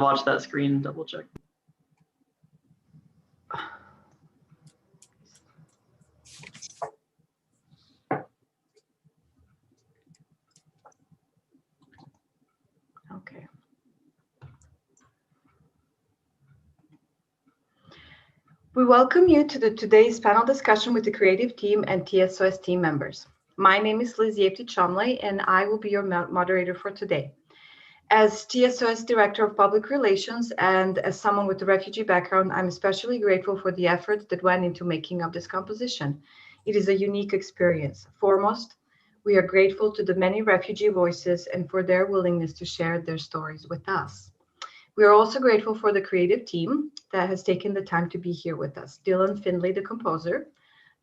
watch that screen and double check. Okay. We welcome you to today's panel discussion with the creative team and TSOS team members. My name is Liz Chomley, and I will be your moderator for today. As TSOS Director of Public Relations and as someone with a refugee background, I'm especially grateful for the efforts that went into making up this composition. It is a unique experience. Foremost, we are grateful to the many refugee voices and for their willingness to share their stories with us. We are also grateful for the creative team that has taken the time to be here with us. Dylan Findlay, the composer,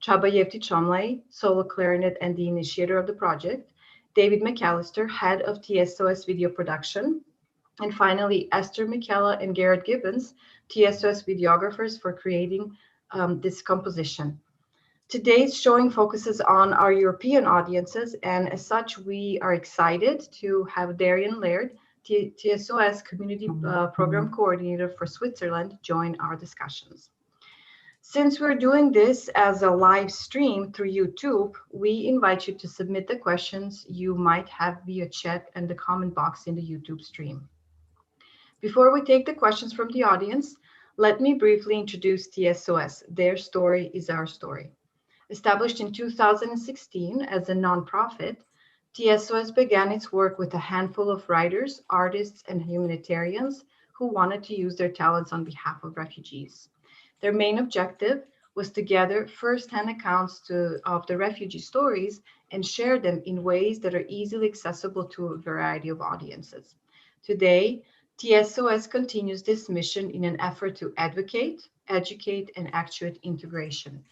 Csaba Chomley, solo clarinet and the initiator of the project, David McAllister, head of TSOS video production, and finally, Esther Michela and Garrett Gibbons, TSOS videographers for creating this composition. Today's showing focuses on our European audiences, and as such, we are excited to have Darian Laird, TSOS Community Program Coordinator for Switzerland, join our discussions. Since we're doing this as a live stream through YouTube, we invite you to submit the questions you might have via chat and the comment box in the YouTube stream. Before we take the questions from the audience, let me briefly introduce TSOS. Their story is our story. Established in 2016 as a nonprofit, TSOS began its work with a handful of writers, artists, and humanitarians who wanted to use their talents on behalf of refugees. Their main objective was to gather first-hand accounts of the refugee stories and share them in ways that are easily accessible to a variety of audiences. Today, TSOS continues this mission in an effort to advocate, educate, and actuate integration.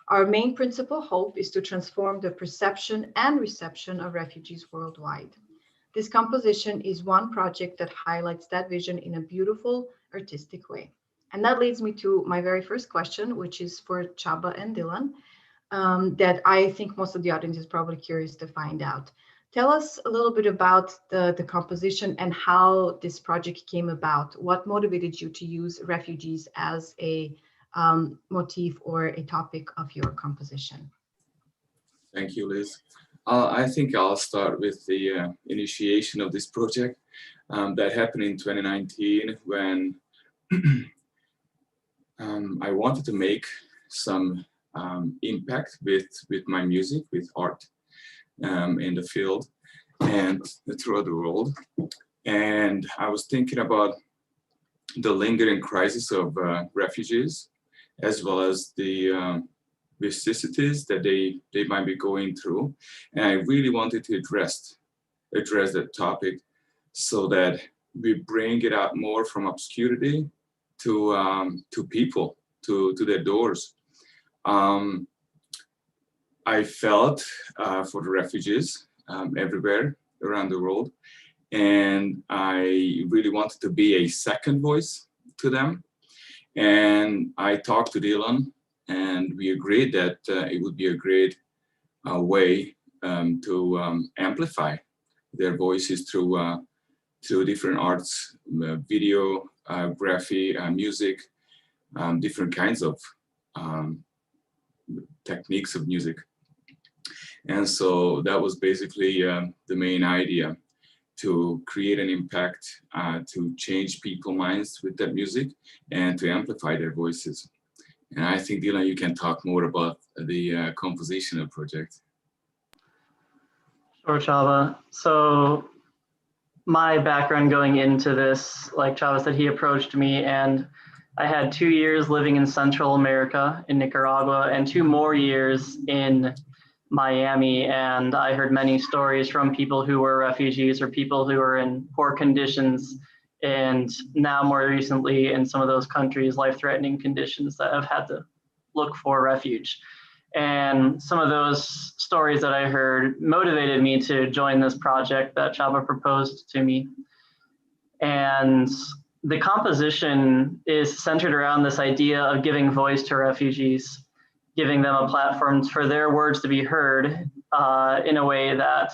Our main principal hope is to transform the perception and reception of refugees worldwide. This composition is one project that highlights that vision in a beautiful, artistic way. And that leads me to my very first question, which is for Csaba and Dylan, that I think most of the audience is probably curious to find out. Tell us a little bit about the composition and how this project came about. What motivated you to use refugees as a motif or a topic of your composition? Thank you, Liz. I think I'll start with the initiation of this project that happened in 2019 when I wanted to make some impact with my music, with art in the field and throughout the world. And I was thinking about the lingering crisis of refugees, as well as the vicissitudes that they might be going through. And I really wanted to address that topic so that we bring it out more from obscurity to people, to their doors. I felt for the refugees everywhere around the world, and I really wanted to be a second voice to them. And I talked to Dylan, and we agreed that it would be a great way to amplify their voices through different arts, video, graphy, music, different kinds of techniques of music. And so that was basically the main idea, to create an impact, to change people's minds with that music and to amplify their voices. And I think, Dylan, you can talk more about the composition of the project. Sure, Csaba. So my background going into this, like Csaba said, he approached me, and I had 2 years living in Central America in Nicaragua and 2 more years in Miami, and I heard many stories from people who were refugees or people who were in poor conditions, and now more recently in some of those countries, life-threatening conditions that have had to look for refuge. And some of those stories that I heard motivated me to join this project that Csaba proposed to me. And the composition is centered around this idea of giving voice to refugees, giving them a platform for their words to be heard in a way that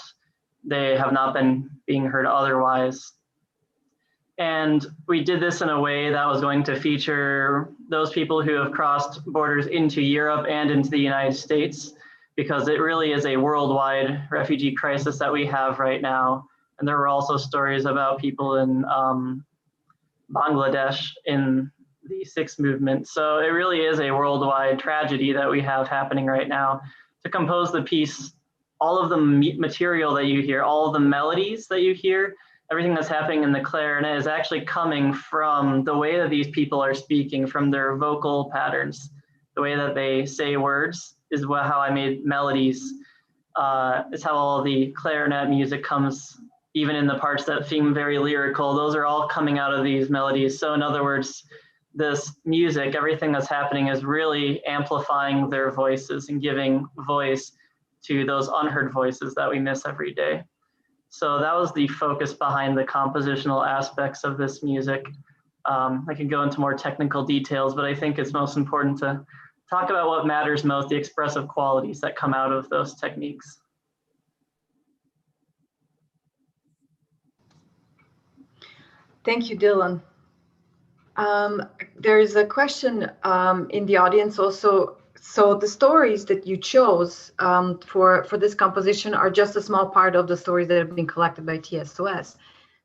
they have not been being heard otherwise. And we did this in a way that was going to feature those people who have crossed borders into Europe and into the United States, because it really is a worldwide refugee crisis that we have right now. And there were also stories about people in Bangladesh in the Sixth Movement. So it really is a worldwide tragedy that we have happening right now. To compose the piece, all of the material that you hear, all of the melodies that you hear, everything that's happening in the clarinet is actually coming from the way that these people are speaking, from their vocal patterns. The way that they say words is how I made melodies. It's how all the clarinet music comes, even in the parts that seem very lyrical. Those are all coming out of these melodies. So in other words, this music, everything that's happening is really amplifying their voices and giving voice to those unheard voices that we miss every day. So that was the focus behind the compositional aspects of this music. I can go into more technical details, but I think it's most important to talk about what matters most, the expressive qualities that come out of those techniques. Thank you, Dylan. There is a question in the audience also. So the stories that you chose for this composition are just a small part of the stories that have been collected by TSOS.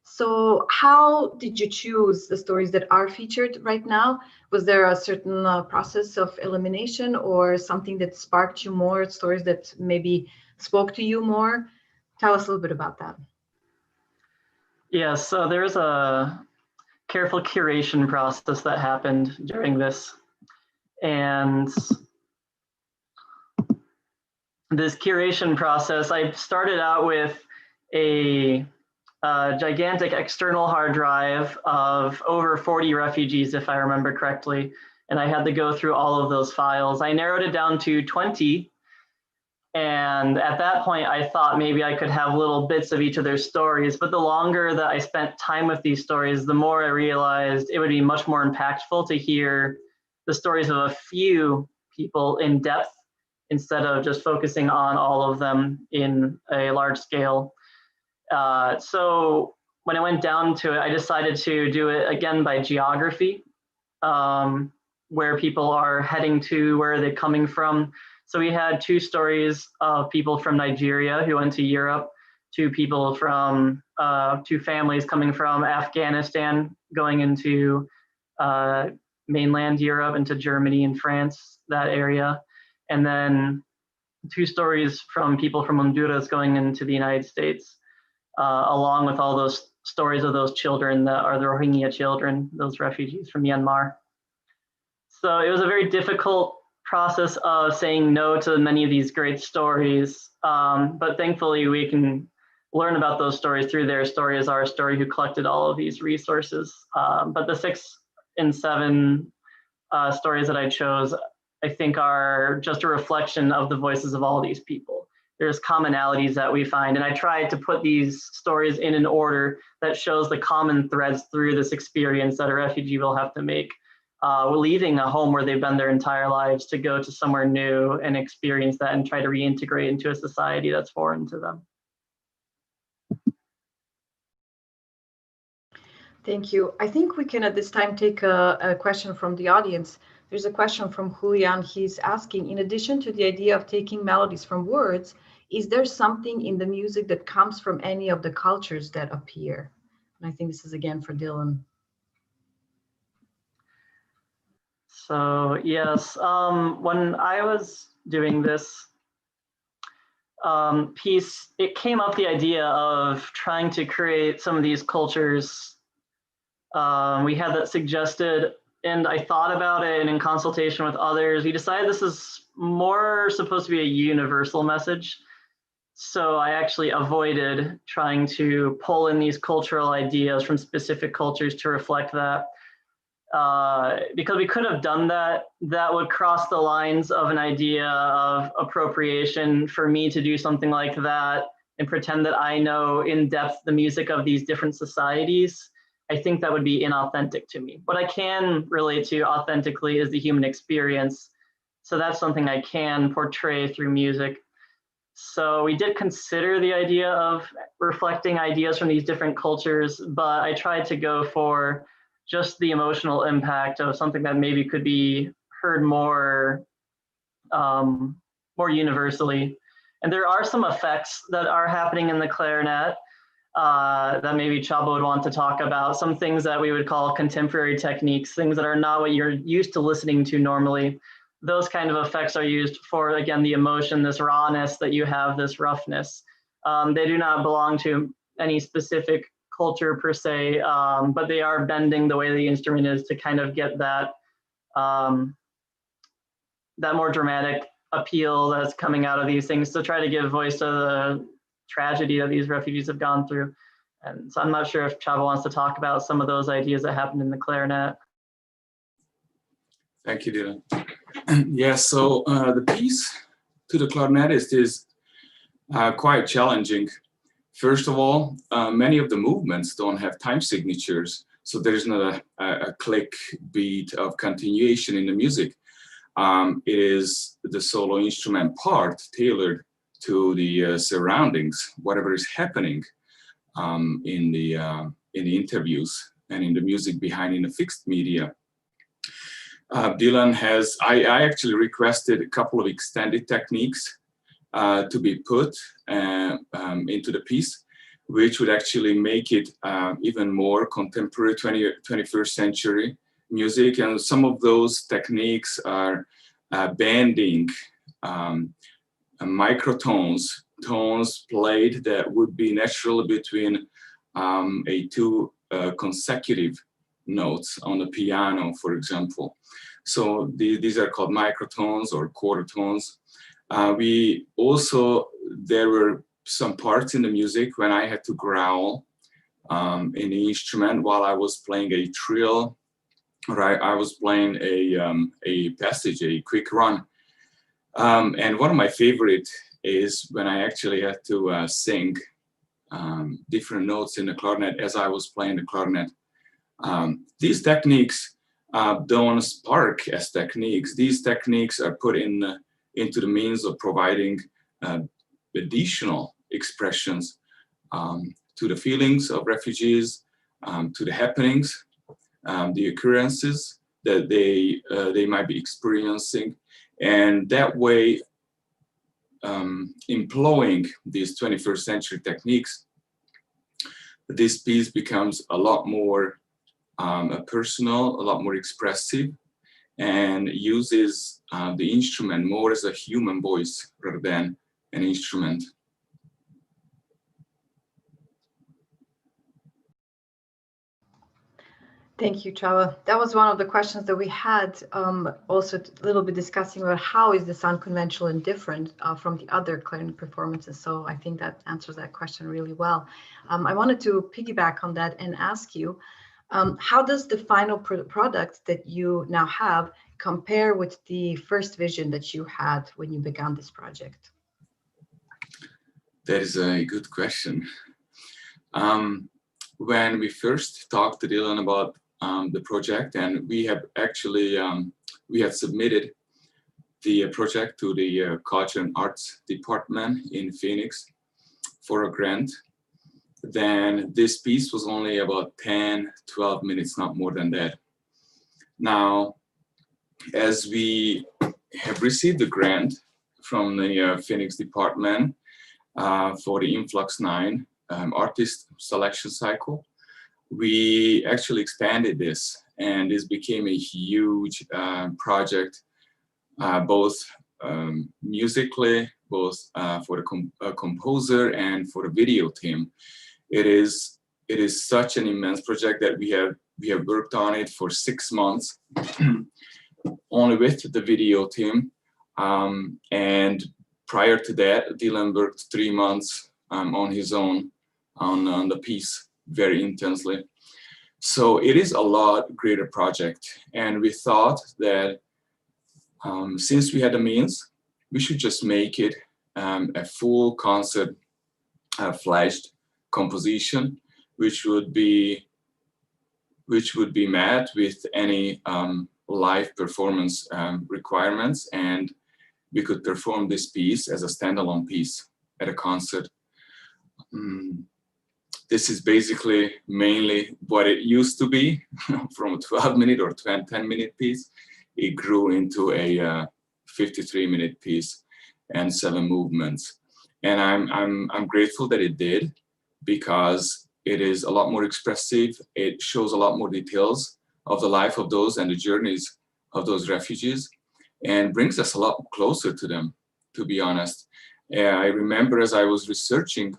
So how did you choose the stories that are featured right now? Was there a certain process of elimination or something that sparked you more, stories that maybe spoke to you more? Tell us a little bit about that. Yeah, so there's a careful curation process that happened during this. And this curation process, I started out with a gigantic external hard drive of over 40 refugees, if I remember correctly. And I had to go through all of those files. I narrowed it down to 20. And at that point, I thought maybe I could have little bits of each of their stories. But the longer that I spent time with these stories, the more I realized it would be much more impactful to hear the stories of a few people in depth instead of just focusing on all of them in a large scale. So when I went down to it, I decided to do it again by geography, where people are heading to, where are they coming from. So we had two stories of people from Nigeria who went to Europe, two families coming from Afghanistan going into mainland Europe, into Germany and France, that area. And then two stories from people from Honduras going into the United States, along with all those stories of those children that are the Rohingya children, those refugees from Myanmar. So it was a very difficult process of saying no to many of these great stories. But thankfully we can learn about those stories through their story as our story who collected all of these resources. But the 6 and 7 stories that I chose, I think are just a reflection of the voices of all these people. There's commonalities that we find, and I tried to put these stories in an order that shows the common threads through this experience that a refugee will have to make. Leaving a home where they've been their entire lives to go to somewhere new and experience that and try to reintegrate into a society that's foreign to them. Thank you. I think we can at this time take a question from the audience. There's a question from Julian. He's asking, in addition to the idea of taking melodies from words, is there something in the music that comes from any of the cultures that appear? And I think this is again for Dylan. So yes, when I was doing this piece, it came up the idea of trying to create some of these cultures. We had that suggested, and I thought about it, and in consultation with others, we decided this is more supposed to be a universal message. So I actually avoided trying to pull in these cultural ideas from specific cultures to reflect that. Because we could have done that, that would cross the lines of an idea of appropriation for me to do something like that and pretend that I know in depth the music of these different societies. I think that would be inauthentic to me. What I can relate to authentically is the human experience. So that's something I can portray through music. So we did consider the idea of reflecting ideas from these different cultures, but I tried to go for just the emotional impact of something that maybe could be heard more more universally. And there are some effects that are happening in the clarinet that maybe Csaba would want to talk about. Some things that we would call contemporary techniques, things that are not what you're used to listening to normally. Those kind of effects are used for, again, the emotion, this rawness that you have, this roughness. They do not belong to any specific culture per se, but they are bending the way the instrument is to kind of get that that more dramatic appeal that's coming out of these things, to try to give voice to the tragedy that these refugees have gone through. And so I'm not sure if Csaba wants to talk about some of those ideas that happened in the clarinet. Thank you, Dylan. Yeah, so the piece to the clarinetist is quite challenging. First of all, many of the movements don't have time signatures, so there's not a click beat of continuation in the music. It is the solo instrument part tailored to the surroundings, whatever is happening in the interviews and in the music behind in the fixed media. Dylan has, I actually requested a couple of extended techniques to be put into the piece, which would actually make it even more contemporary 21st century music. And some of those techniques are bending microtones, tones played that would be naturally between two consecutive notes on the piano, for example. So these are called microtones or quarter tones. There were some parts in the music when I had to growl in the instrument while I was playing a trill, or I was playing a passage, a quick run. And one of my favorite is when I actually had to sing different notes in the clarinet as I was playing the clarinet. These techniques don't spark as techniques. These techniques are put into the means of providing additional expressions to the feelings of refugees, to the happenings, the occurrences that they might be experiencing. And that way, employing these 21st century techniques, this piece becomes a lot more personal, a lot more expressive, and uses the instrument more as a human voice rather than an instrument. Thank you, Csaba. That was one of the questions that we had, also a little bit discussing about how is this unconventional and different from the other clarinet performances. So I think that answers that question really well. I wanted to piggyback on that and ask you, how does the final product that you now have compare with the first vision that you had when you began this project? That is a good question. When we first talked to Dylan about the project, and we have actually we had submitted the project to the Culture and Arts Department in Phoenix for a grant, then this piece was only about 10-12 minutes, not more than that. Now, as we have received the grant from the Phoenix Department for the Influx 9 artist selection cycle, we actually expanded this, and this became a huge project, both musically, both for the composer and for the video team. It is such an immense project that we have worked on it for 6 months, only with the video team. And prior to that, Dylan worked 3 months on his own on the piece very intensely. So it is a lot greater project, and we thought that since we had the means, we should just make it a full concert fledged composition, which would be met with any live performance requirements, and we could perform this piece as a standalone piece at a concert. This is basically mainly what it used to be from a 12-minute or 10-minute piece. It grew into a 53-minute piece and 7 movements. And I'm grateful that it did, because it is a lot more expressive. It shows a lot more details of the life of those and the journeys of those refugees, and brings us a lot closer to them, to be honest. I remember as I was researching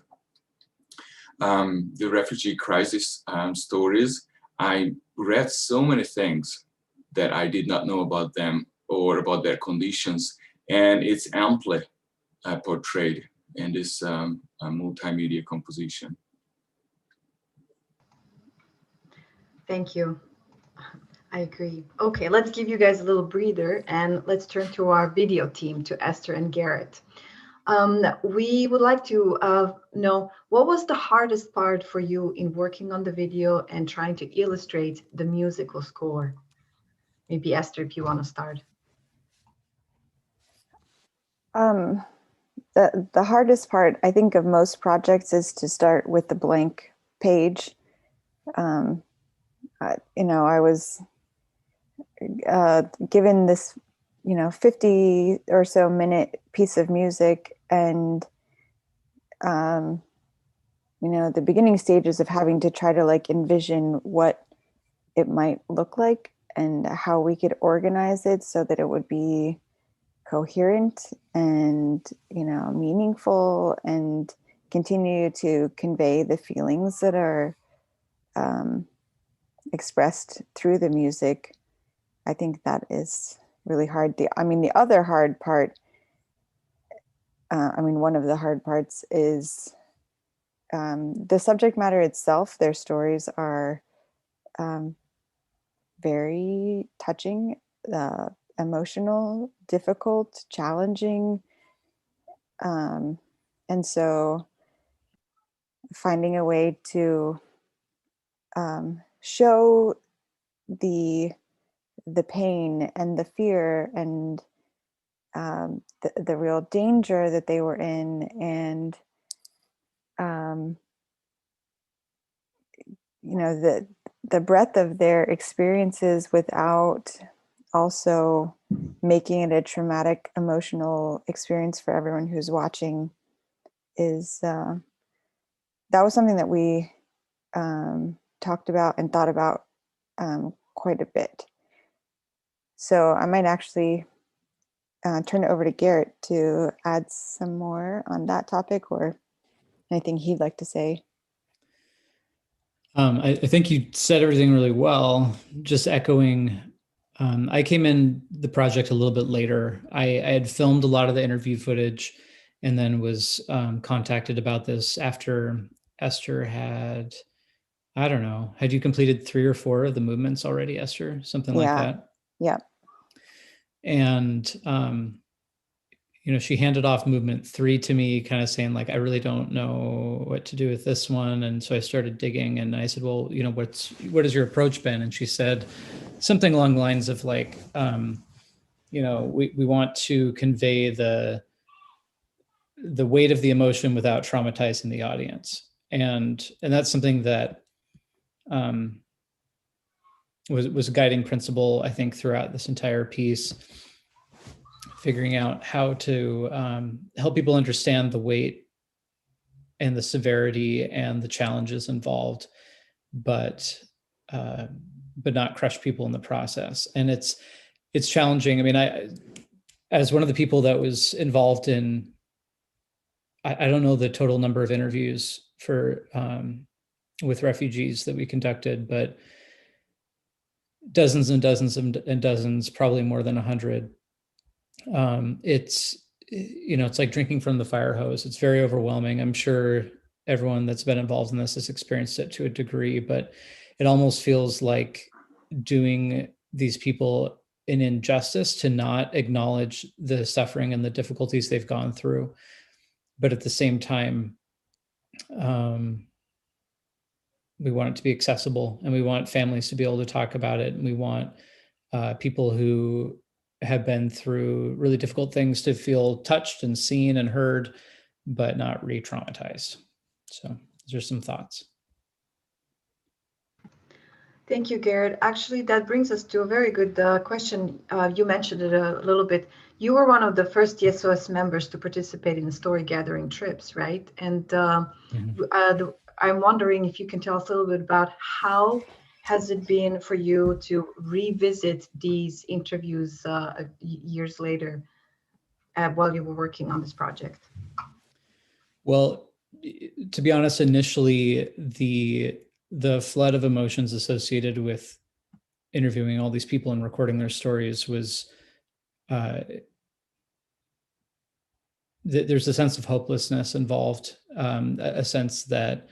the refugee crisis stories, I read so many things that I did not know about them or about their conditions, and it's amply portrayed in this multimedia composition. Thank you. I agree. Okay, let's give you guys a little breather and let's turn to our video team, to Esther and Garrett. We would like to know, what was the hardest part for you in working on the video and trying to illustrate the musical score? Maybe Esther, if you want to start. The hardest part, I think, of most projects is to start with the blank page. I was given this, 50 or so minute piece of music, and the beginning stages of having to try to envision what it might look like and how we could organize it so that it would be coherent and meaningful and continue to convey the feelings that are expressed through the music. I think that is really hard. The other hard part, one of the hard parts is the subject matter itself. Their stories are very touching, emotional, difficult, challenging. And so finding a way to show the pain and the fear and the real danger that they were in, and the breadth of their experiences without also making it a traumatic emotional experience for everyone who's watching is that was something that we talked about and thought about quite a bit. So I might actually turn it over to Garrett to add some more on that topic, or anything he'd like to say. I think you said everything really well. Just echoing, I came in the project a little bit later. I had filmed a lot of the interview footage and then was contacted about this after Esther had, I don't know, had you completed 3 or 4 of the movements already, Esther? Something like that? Yeah. And, she handed off movement 3 to me, kind of saying I really don't know what to do with this one. And so I started digging, and I said, well, what has your approach been? And she said something along the lines of we want to convey the weight of the emotion without traumatizing the audience. And that's something that was a guiding principle, I think, throughout this entire piece. Figuring out how to help people understand the weight and the severity and the challenges involved, but not crush people in the process. And it's challenging. I as one of the people that was involved in, I don't know the total number of interviews for with refugees that we conducted, but dozens and dozens and dozens, probably more than 100. It's like drinking from the fire hose. It's very overwhelming. I'm sure everyone that's been involved in this has experienced it to a degree, but it almost feels like doing these people an injustice to not acknowledge the suffering and the difficulties they've gone through. But at the same time, we want it to be accessible, and we want families to be able to talk about it. And we want people who have been through really difficult things to feel touched and seen and heard, but not re-traumatized. So those are some thoughts. Thank you, Garrett. Actually, that brings us to a very good question. You mentioned it a little bit. You were one of the first TSOS members to participate in the story gathering trips, right? And I'm wondering if you can tell us a little bit about how has it been for you to revisit these interviews years later while you were working on this project? Well, to be honest, initially the flood of emotions associated with interviewing all these people and recording their stories was there's a sense of hopelessness involved, a sense that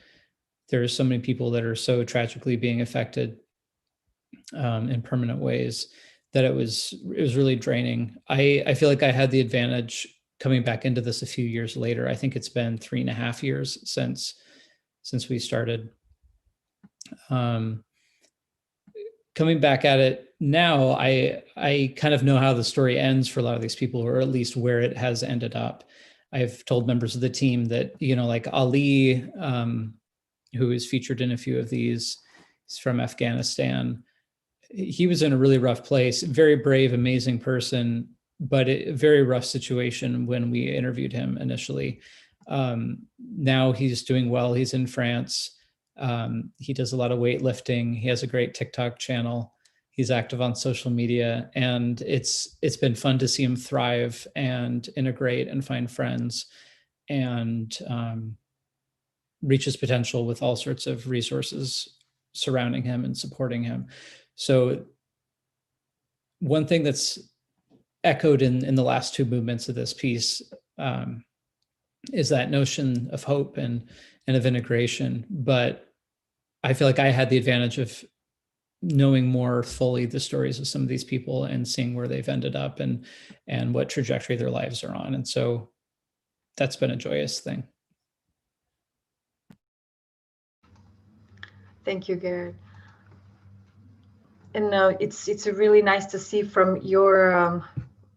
there are so many people that are so tragically being affected in permanent ways that it was really draining. I feel like I had the advantage coming back into this a few years later. I think it's been 3.5 years since we started. Coming back at it now, I kind of know how the story ends for a lot of these people, or at least where it has ended up. I've told members of the team that, like Ali, who is featured in a few of these, he's from Afghanistan. He was in a really rough place, very brave, amazing person, but a very rough situation when we interviewed him initially. Now he's doing well. He's in France. He does a lot of weightlifting. He has a great TikTok channel. He's active on social media, and it's been fun to see him thrive and integrate and find friends and reach his potential with all sorts of resources surrounding him and supporting him. So one thing that's echoed in the last two movements of this piece is that notion of hope and of integration. But I feel like I had the advantage of knowing more fully the stories of some of these people and seeing where they've ended up and what trajectory their lives are on. And so that's been a joyous thing. Thank you, Garrett. And it's really nice to see from your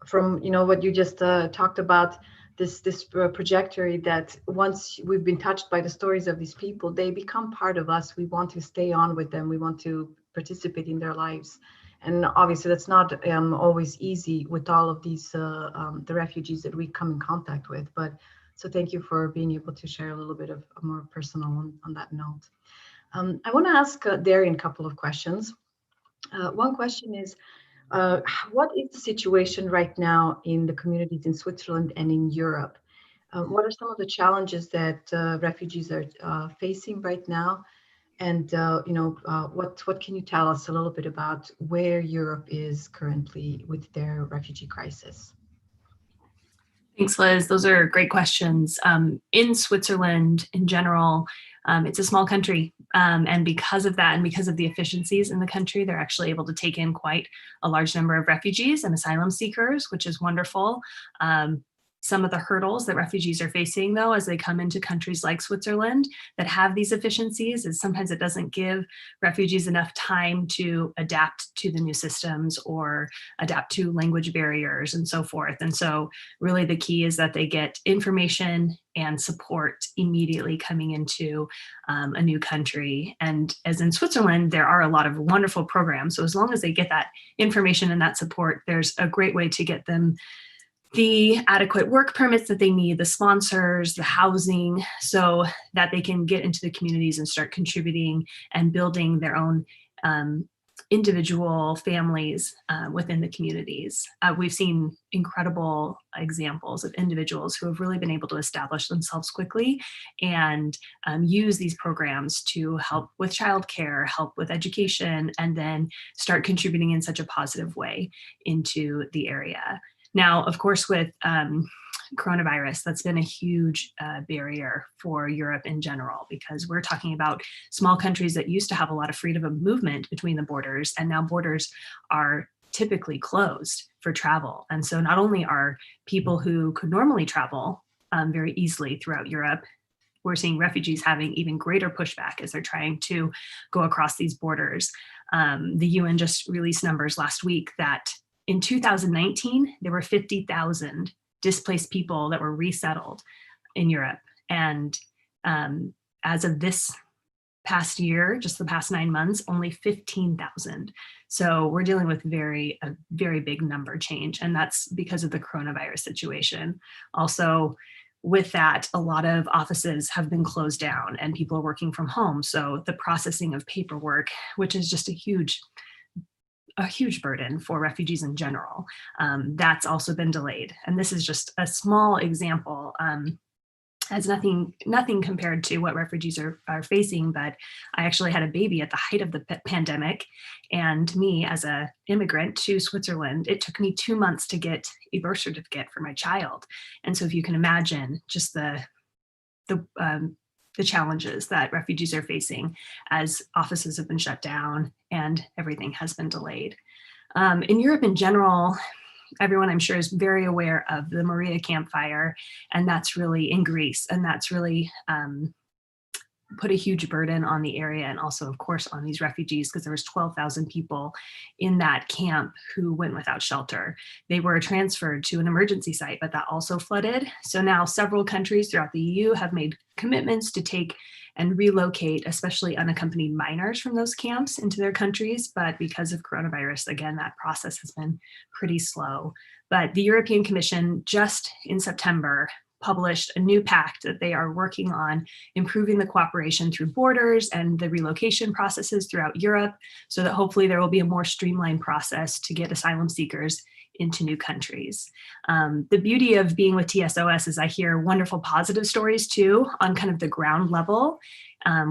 from what you just talked about, this trajectory, that once we've been touched by the stories of these people, they become part of us. We want to stay on with them. We want to participate in their lives. And obviously that's not always easy with all of these the refugees that we come in contact with. But so thank you for being able to share a little bit of more personal on that note. I want to ask Darian a couple of questions. One question is, what is the situation right now in the communities in Switzerland and in Europe? What are some of the challenges that refugees are facing right now? And what can you tell us a little bit about where Europe is currently with their refugee crisis? Thanks, Liz. Those are great questions. In Switzerland, in general, it's a small country. And because of that, and because of the efficiencies in the country, they're actually able to take in quite a large number of refugees and asylum seekers, which is wonderful. Some of the hurdles that refugees are facing, though, as they come into countries like Switzerland that have these efficiencies, is sometimes it doesn't give refugees enough time to adapt to the new systems or adapt to language barriers and so forth. And so really the key is that they get information and support immediately coming into a new country. And as in Switzerland, there are a lot of wonderful programs. So as long as they get that information and that support, there's a great way to get them the adequate work permits that they need, the sponsors, the housing, so that they can get into the communities and start contributing and building their own individual families within the communities. We've seen incredible examples of individuals who have really been able to establish themselves quickly and use these programs to help with childcare, help with education, and then start contributing in such a positive way into the area. Now, of course, with coronavirus, that's been a huge barrier for Europe in general, because we're talking about small countries that used to have a lot of freedom of movement between the borders, and now borders are typically closed for travel. And so not only are people who could normally travel very easily throughout Europe, we're seeing refugees having even greater pushback as they're trying to go across these borders. The UN just released numbers last week that In 2019, there were 50,000 displaced people that were resettled in Europe. And as of this past year, just the past 9 months, only 15,000. So we're dealing with a very big number change. And that's because of the coronavirus situation. Also, with that, a lot of offices have been closed down and people are working from home. So the processing of paperwork, which is just a huge burden for refugees in general, that's also been delayed. And this is just a small example. As nothing compared to what refugees are facing, but I actually had a baby at the height of the pandemic, and me as an immigrant to Switzerland, it took me 2 months to get a birth certificate for my child. And so if you can imagine just the challenges that refugees are facing as offices have been shut down and everything has been delayed. In Europe in general, everyone I'm sure is very aware of the Moria campfire, and that's really in Greece, and that's really put a huge burden on the area and also, of course, on these refugees, because there was 12,000 people in that camp who went without shelter. They were transferred to an emergency site, but that also flooded. So now several countries throughout the EU have made commitments to take and relocate, especially unaccompanied minors from those camps into their countries. But because of coronavirus, again, that process has been pretty slow. But the European Commission just in September published a new pact that they are working on improving the cooperation through borders and the relocation processes throughout Europe, so that hopefully there will be a more streamlined process to get asylum seekers into new countries. The beauty of being with TSOS is I hear wonderful positive stories too on kind of the ground level.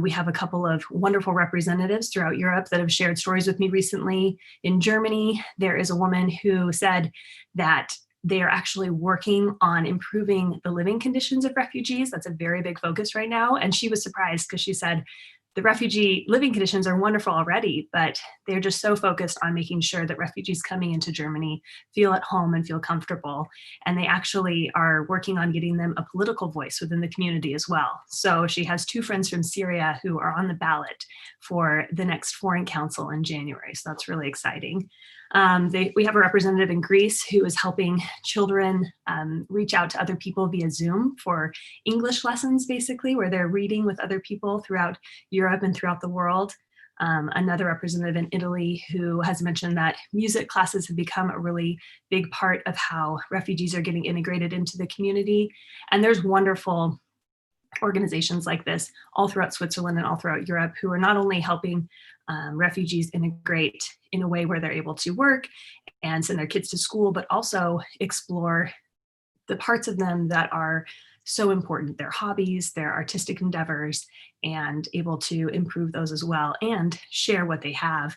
We have a couple of wonderful representatives throughout Europe that have shared stories with me recently. In Germany, there is a woman who said that they are actually working on improving the living conditions of refugees. That's a very big focus right now. And she was surprised because she said, the refugee living conditions are wonderful already, but they're just so focused on making sure that refugees coming into Germany feel at home and feel comfortable. And they actually are working on getting them a political voice within the community as well. So she has 2 friends from Syria who are on the ballot for the next Foreign Council in January. So that's really exciting. We have a representative in Greece who is helping children reach out to other people via Zoom for English lessons, basically, where they're reading with other people throughout Europe and throughout the world. Another representative in Italy who has mentioned that music classes have become a really big part of how refugees are getting integrated into the community. And there's wonderful organizations like this all throughout Switzerland and all throughout Europe who are not only helping refugees integrate in a way where they're able to work and send their kids to school, but also explore the parts of them that are so important, their hobbies, their artistic endeavors, and able to improve those as well and share what they have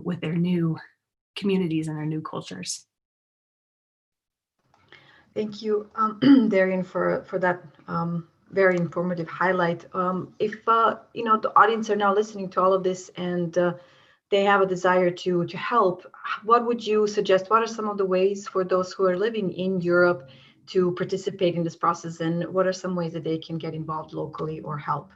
with their new communities and their new cultures. Thank you, Darian, for that very informative highlight. If the audience are now listening to all of this and they have a desire to help, what would you suggest? What are some of the ways for those who are living in Europe to participate in this process, and what are some ways that they can get involved locally or help?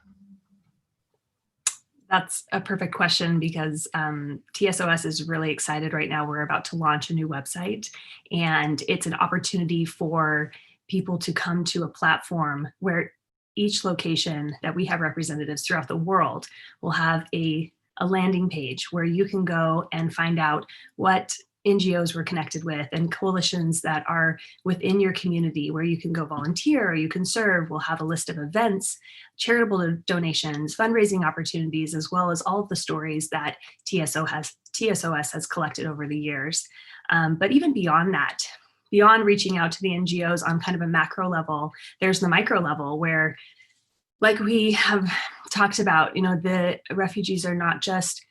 That's a perfect question because TSOS is really excited right now. We're about to launch a new website, and it's an opportunity for people to come to a platform where each location that we have representatives throughout the world will have a landing page where you can go and find out what NGOs we're connected with and coalitions that are within your community where you can go volunteer or you can serve. We'll have a list of events, charitable donations, fundraising opportunities, as well as all of the stories that TSOS has collected over the years. But even beyond that, beyond reaching out to the NGOs on kind of a macro level, there's the micro level where, like we have talked about, the refugees are not just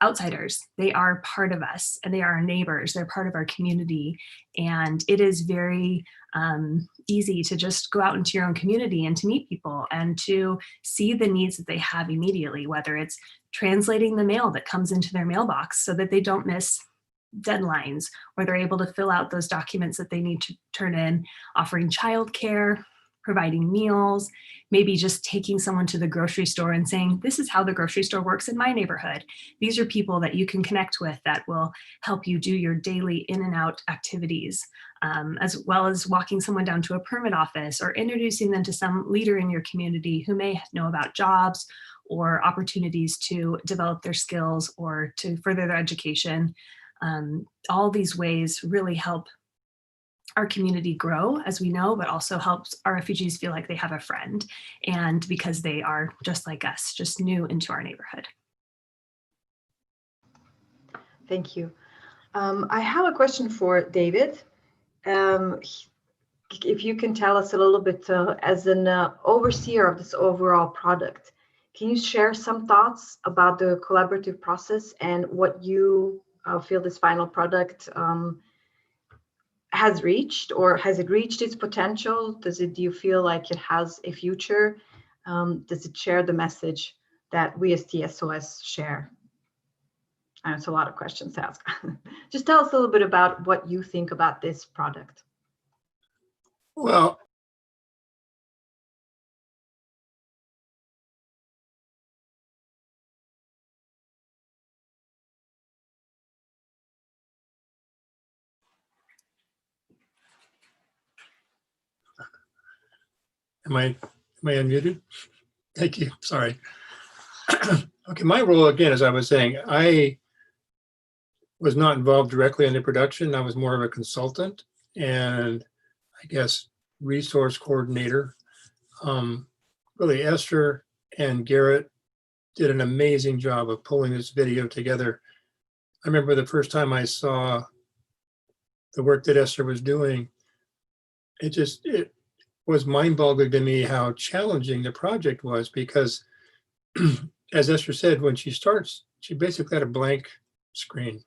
outsiders. They are part of us and they are our neighbors. They're part of our community. And it is very easy to just go out into your own community and to meet people and to see the needs that they have immediately, whether it's translating the mail that comes into their mailbox so that they don't miss deadlines, or they're able to fill out those documents that they need to turn in, offering childcare, providing meals, maybe just taking someone to the grocery store and saying, this is how the grocery store works in my neighborhood. These are people that you can connect with that will help you do your daily in and out activities, as well as walking someone down to a permit office or introducing them to some leader in your community who may know about jobs or opportunities to develop their skills or to further their education. All these ways really help our community grow, as we know, but also helps our refugees feel like they have a friend, and because they are just like us, just new into our neighborhood. Thank you. I have a question for David. If you can tell us a little bit, as an overseer of this overall product, can you share some thoughts about the collaborative process and what you feel this final product has reached, or has it reached its potential? Do you feel like it has a future? Does it share the message that we as TSOS share? And it's a lot of questions to ask. Just tell us a little bit about what you think about this product. Well, Am I unmuted? Thank you. Sorry. Okay, my role, again, as I was saying, I was not involved directly in the production. I was more of a consultant and I guess resource coordinator. Really, Esther and Garrett did an amazing job of pulling this video together. I remember the first time I saw the work that Esther was doing, it was mind-boggling to me how challenging the project was, because as Esther said, when she starts, she basically had a blank screen.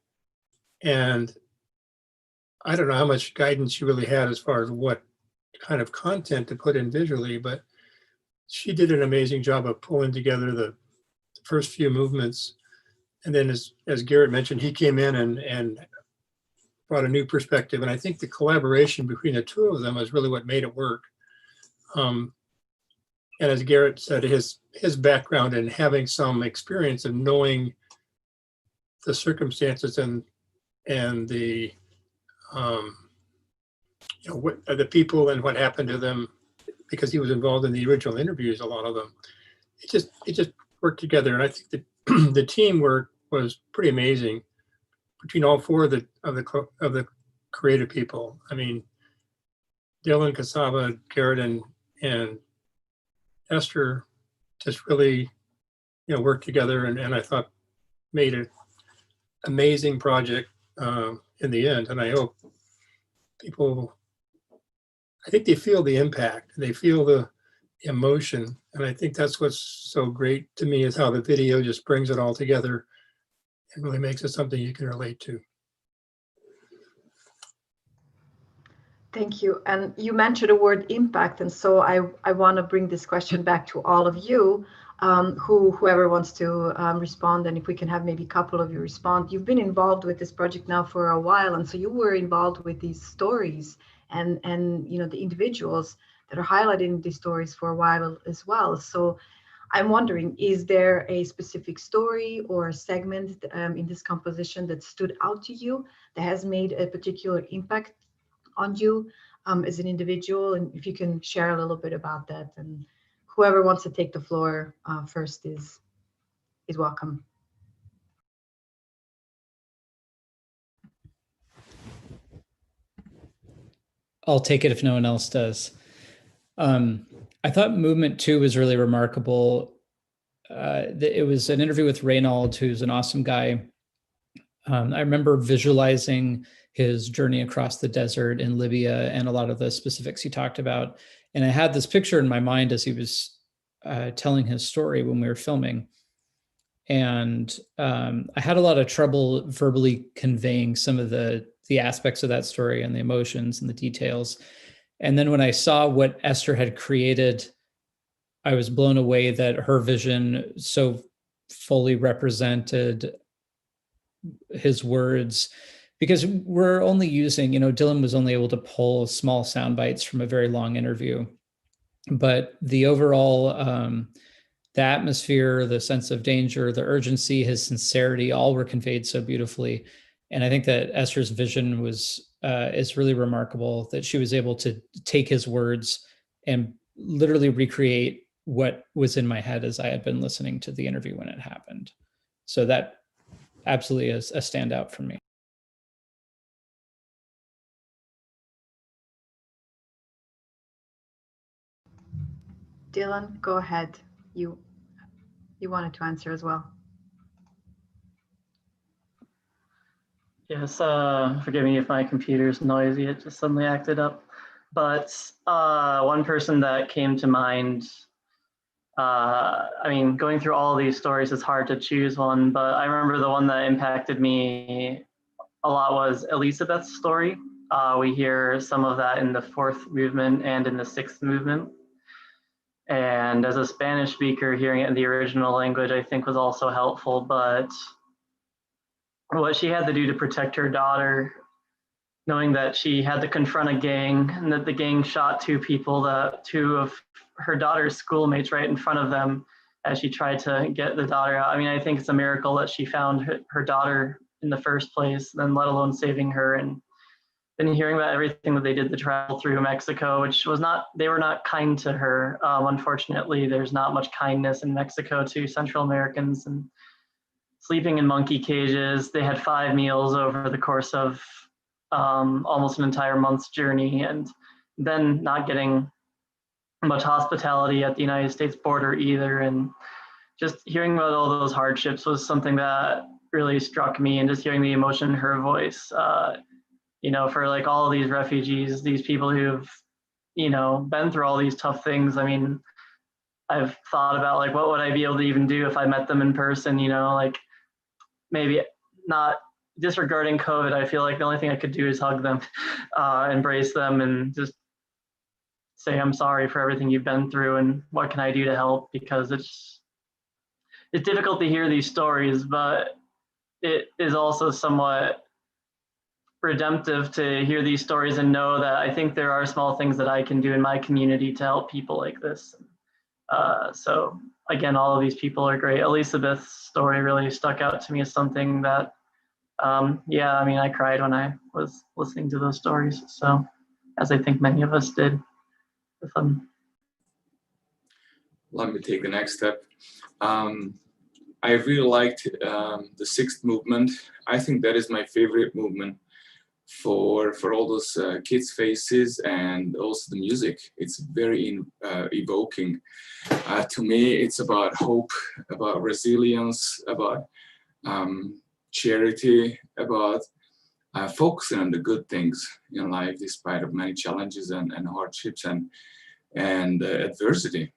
And I don't know how much guidance she really had as far as what kind of content to put in visually, but she did an amazing job of pulling together the first few movements. And then as Garrett mentioned, he came in and brought a new perspective. And I think the collaboration between the two of them is really what made it work. And as Garrett said, his background and having some experience of knowing the circumstances and the what the people and what happened to them, because he was involved in the original interviews, a lot of them. It just worked together, and I think that the teamwork was pretty amazing between all four of the creative people. I mean, Dylan, Kasaba, Garrett, and Esther just really, worked together, and I thought made an amazing project in the end. And I hope people, I think they feel the impact, they feel the emotion, and I think that's what's so great to me, is how the video just brings it all together and really makes it something you can relate to. Thank you. And you mentioned the word impact, and so I want to bring this question back to all of you, whoever wants to respond, and if we can have maybe a couple of you respond. You've been involved with this project now for a while, and so you were involved with these stories and the individuals that are highlighted in these stories for a while as well. So I'm wondering, is there a specific story or a segment in this composition that stood out to you, that has made a particular impact on you as an individual? And if you can share a little bit about that, and whoever wants to take the floor first is welcome. I'll take it if no one else does. I thought movement 2 was really remarkable. It was an interview with Reynold, who's an awesome guy. I remember visualizing his journey across the desert in Libya and a lot of the specifics he talked about. And I had this picture in my mind as he was telling his story when we were filming. And I had a lot of trouble verbally conveying some of the aspects of that story and the emotions and the details. And then when I saw what Esther had created, I was blown away that her vision so fully represented his words, because we're only using, Dylan was only able to pull small sound bites from a very long interview. but the overall, the atmosphere, the sense of danger, the urgency, his sincerity, all were conveyed so beautifully. And I think that Esther's vision is really remarkable, that she was able to take his words and literally recreate what was in my head as I had been listening to the interview when it happened. So that absolutely is a standout for me. Dylan, go ahead. You wanted to answer as well. Yes, forgive me if my computer's noisy, it just suddenly acted up. But one person that came to mind, I mean, going through all these stories, it's hard to choose one, but I remember the one that impacted me a lot was Elizabeth's story. We hear some of that in the fourth movement and in the sixth movement. And as a Spanish speaker, hearing it in the original language, I think was also helpful. But what she had to do to protect her daughter, knowing that she had to confront a gang and that the gang shot two of her daughter's schoolmates right in front of them as she tried to get the daughter out. I mean, I think it's a miracle that she found her daughter in the first place, then let alone saving her. And then hearing about everything that they did to travel through Mexico, which was not, they were not kind to her. Unfortunately, there's not much kindness in Mexico to Central Americans, and sleeping in monkey cages. They had 5 meals over the course of almost an entire month's journey, and then not getting much hospitality at the United States border either. And just hearing about all those hardships was something that really struck me, and just hearing the emotion in her voice, for like all of these refugees, these people who've, been through all these tough things. I mean, I've thought about like, what would I be able to even do if I met them in person, like maybe not disregarding COVID. I feel like the only thing I could do is hug them, embrace them, and just say, I'm sorry for everything you've been through and what can I do to help? Because it's difficult to hear these stories, but it is also somewhat redemptive to hear these stories and know that I think there are small things that I can do in my community to help people like this. So again, all of these people are great. Elizabeth's story really stuck out to me as something that, I cried when I was listening to those stories. So, as I think many of us did with them. Let me take the next step. I really liked the sixth movement. I think that is my favorite movement for all those kids' faces, and also the music. It's very evoking. To me, it's about hope, about resilience, about charity, about focusing on the good things in life despite of many challenges and hardships and adversity.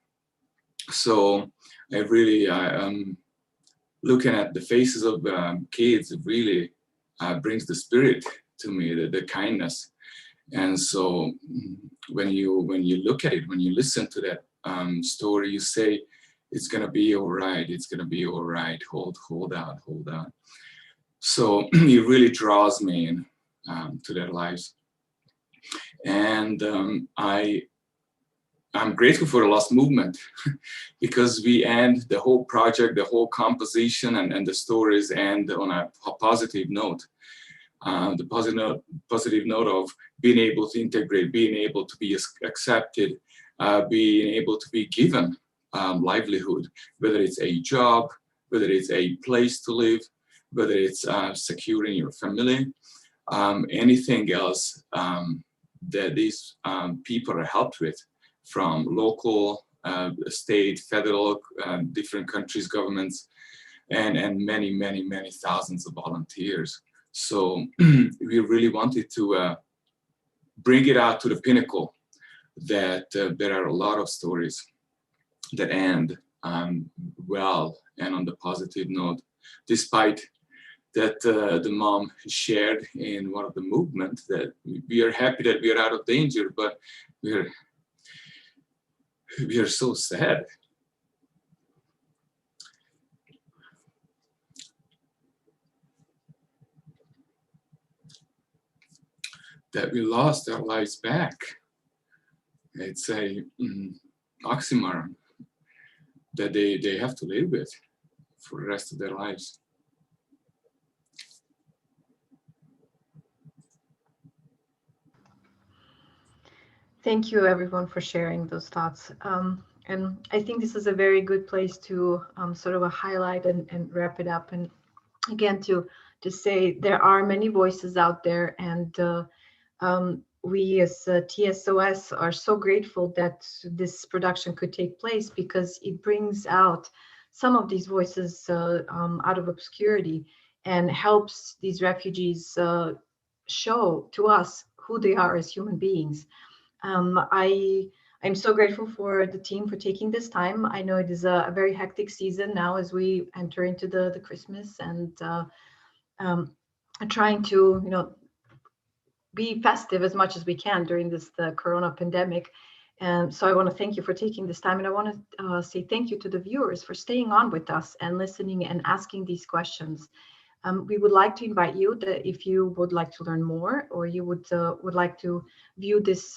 So I really looking at the faces of kids really brings the spirit to me, the kindness. And so when you look at it, when you listen to that story, you say, it's gonna be all right, it's gonna be all right, hold out. So it really draws me in to their lives. And I'm grateful for the last movement because we end the whole project, the whole composition and the stories end on a positive note. The positive note of being able to integrate, being able to be accepted, being able to be given livelihood, whether it's a job, whether it's a place to live, whether it's securing your family, anything else that these people are helped with from local, state, federal, different countries, governments, and many thousands of volunteers. So we really wanted to bring it out to the pinnacle that there are a lot of stories that end well and on the positive note, despite that the mom shared in one of the movements that we are happy that we are out of danger, but we are so sad. That we lost our lives back. It's a oxymoron that they have to live with for the rest of their lives. Thank you, everyone, for sharing those thoughts. And I think this is a very good place to sort of highlight and wrap it up. And again, to say there are many voices out there, and we as TSOS are so grateful that this production could take place, because it brings out some of these voices out of obscurity and helps these refugees show to us who they are as human beings. I'm so grateful for the team for taking this time. I know it is a very hectic season now as we enter into the Christmas, and trying to be festive as much as we can during the Corona pandemic. And so I want to thank you for taking this time, and I want to say thank you to the viewers for staying on with us and listening and asking these questions. We would like to invite you that if you would like to learn more, or you would like to view this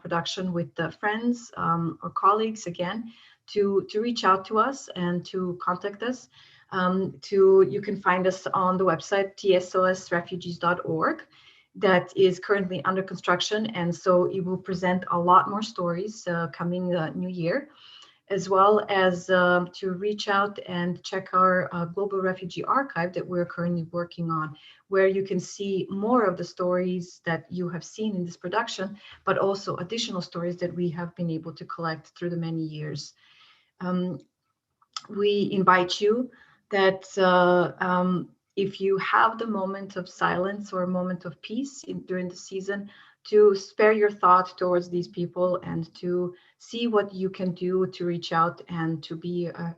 production with friends or colleagues, again, to reach out to us and to contact us. You can find us on the website tsosrefugees.org. That is currently under construction, and so it will present a lot more stories coming new year, as well as to reach out and check our Global Refugee Archive that we're currently working on, where you can see more of the stories that you have seen in this production, but also additional stories that we have been able to collect through the many years. We invite you that if you have the moment of silence or a moment of peace during the season, to spare your thought towards these people and to see what you can do to reach out and to be a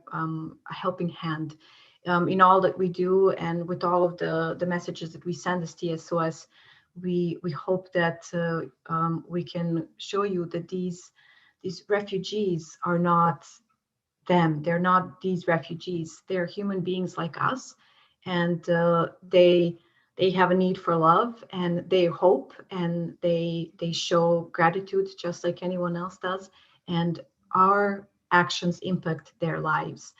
helping hand in all that we do, and with all of the messages that we send as TSOS. We hope that we can show you that these refugees are not them. They're not these refugees. They're human beings like us, and they have a need for love, and they hope, and they show gratitude just like anyone else does, and our actions impact their lives.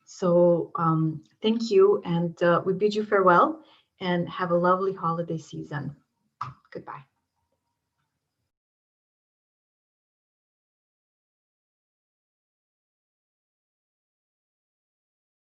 So thank you, and we bid you farewell, and have a lovely holiday season. Goodbye.